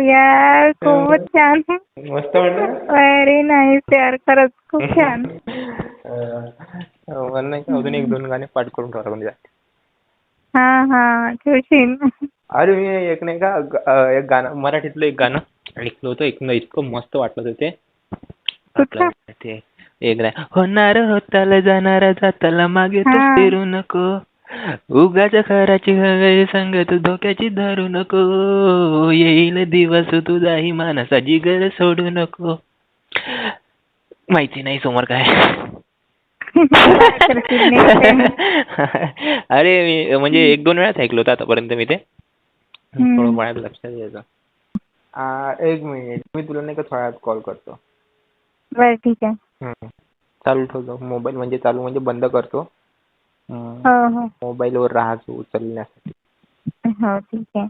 यार खूपच छान. मस्त वाटलं. व्हेरी नाईस यार, खरंच खूप छान. मला नाही का अजून एक दोन गाणे पाठ करून ठेवला म्हणजे. हा हा ठेवशील. अरे मी एक नाही का एक गाणं मराठीतलं एक गाणं ऐकलं होतं, इतकं मस्त वाटलं होतं ते. कुठलं? आपलं ते एक नाही, होणार होताल जाणारा जाताला मागे तू हा फिरू नको, उगाच खराची हवे संगत धोक्याची धरू नको, येईल दिवस तुझाही मानसा जिगर सोडू नको. माहिती नाही समोर काय. ट्राय करशील नेक्स्ट टाइम. अरे मी म्हणजे एक दोन वेळाच ऐकलं होतं आतापर्यंत मी ते. थोडं माझ्या लक्षात यायचं. एक मिनिट, मी तुला नाही का थोड्या वेळात कॉल करतो. बरं ठीक आहे. चालू ठेवतो मोबाईल, म्हणजे चालू म्हणजे बंद करतो. हो हो मोबाईलवर राहायचो उचलण्यासाठी. हो ठीक आहे.